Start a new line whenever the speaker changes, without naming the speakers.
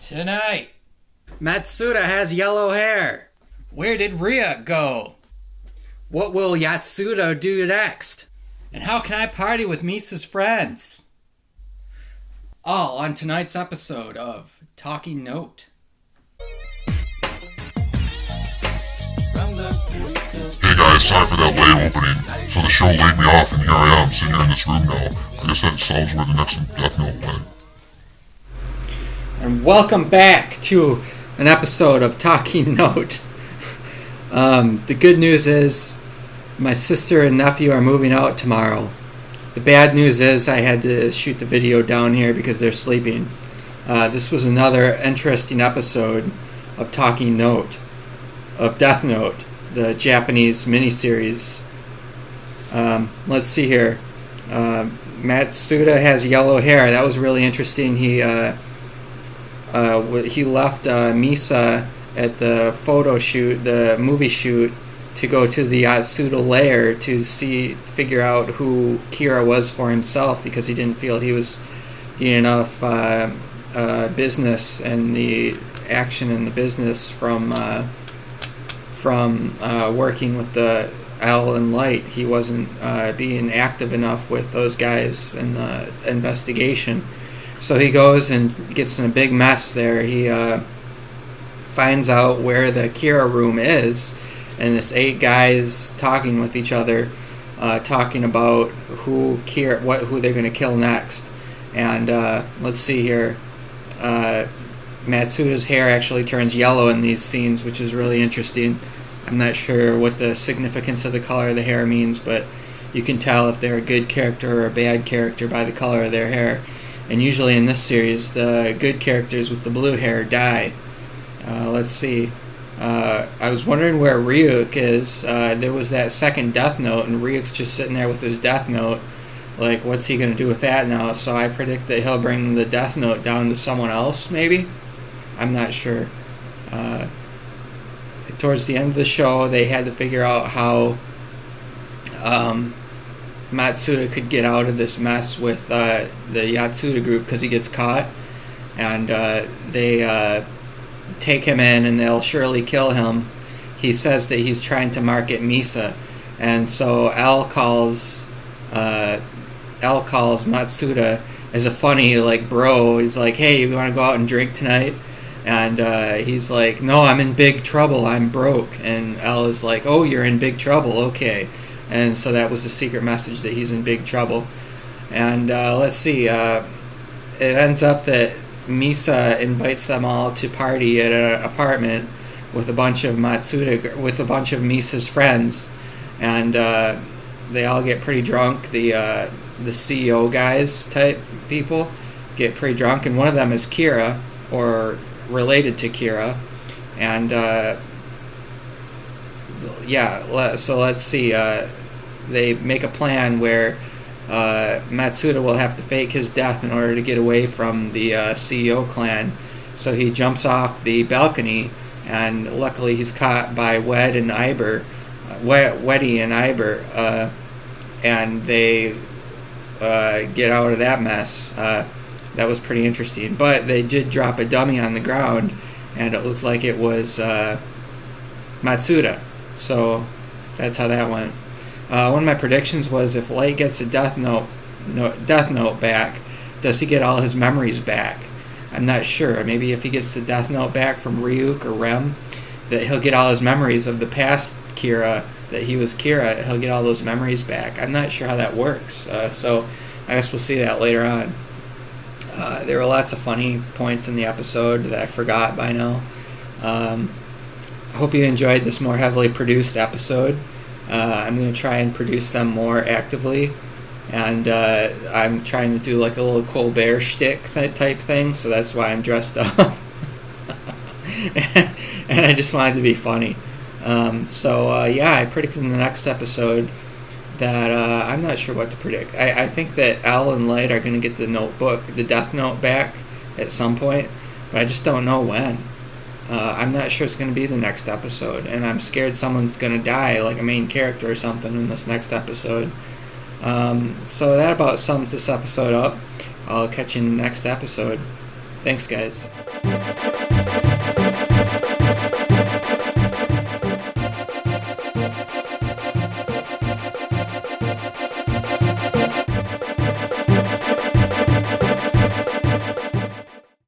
Tonight,
Matsuda has yellow hair.
where did Ria go?
What will Yatsuda do next?
And how can I party with Misa's friends? All on tonight's episode of Talking Note.
Hey guys, sorry for that late opening. So the show laid me off and here I am, sitting here in this room now. I guess that solves where the next Death Note went.
And welcome back to an episode of Talking Note. The good news is my sister and nephew are moving out tomorrow. The bad news is I had to shoot the video down here because they're sleeping. This was another interesting episode of Talking Note, of Death Note, the Japanese miniseries. Let's see here. Matsuda has yellow hair. That was really interesting. He left Misa at the photo shoot, the movie shoot, to go to the Yatsuda lair to figure out who Kira was for himself, because he didn't feel he was getting enough business and the action in the business from working with the L and Light. He wasn't being active enough with those guys in the investigation. So he goes and gets in a big mess there. He finds out where the Kira room is, and it's 8 guys talking with each other, talking about who they're going to kill next. And let's see here. Matsuda's hair actually turns yellow in these scenes, which is really interesting. I'm not sure what the significance of the color of the hair means, but you can tell if they're a good character or a bad character by the color of their hair. And usually in this series, the good characters with the blue hair die. Let's see. I was wondering where Ryuk is. There was that second Death Note, and Ryuk's just sitting there with his Death Note. Like, what's he going to do with that now? So I predict that he'll bring the Death Note down to someone else, maybe? I'm not sure. Towards the end of the show, they had to figure out how Matsuda could get out of this mess with the Yatsuda group, because he gets caught. And they take him in, and they'll surely kill him. He says that he's trying to market Misa. And so L calls Matsuda as a funny, like, bro. He's like, hey, you want to go out and drink tonight? And he's like, no, I'm in big trouble. I'm broke. And L is like, oh, you're in big trouble. Okay. And so that was the secret message, that he's in big trouble. And let's see. It ends up that Misa invites them all to party at an apartment with a bunch of Misa's friends. And they all get pretty drunk. The CEO guys type people get pretty drunk. And one of them is Kira, or related to Kira. And so let's see. They make a plan where Matsuda will have to fake his death in order to get away from the CEO clan. So he jumps off the balcony, and luckily he's caught by Weddy and Iber, and they get out of that mess. That was pretty interesting. But they did drop a dummy on the ground, and it looked like it was Matsuda. So that's how that went. One of my predictions was, if Light gets a Death Note back, does he get all his memories back? I'm not sure. Maybe if he gets the Death Note back from Ryuk or Rem, that he'll get all his memories of the past Kira, that he was Kira, he'll get all those memories back. I'm not sure how that works. So I guess we'll see that later on. There were lots of funny points in the episode that I forgot by now. I hope you enjoyed this more heavily produced episode. I'm going to try and produce them more actively, and I'm trying to do like a little Colbert shtick type thing, so that's why I'm dressed up. And I just wanted to be funny. I predicted in the next episode that I'm not sure what to predict. I think that L and Light are going to get the Death Note back at some point, but I just don't know when. I'm not sure it's going to be the next episode, and I'm scared someone's going to die, like a main character or something, in this next episode. So that about sums this episode up. I'll catch you in the next episode. Thanks, guys.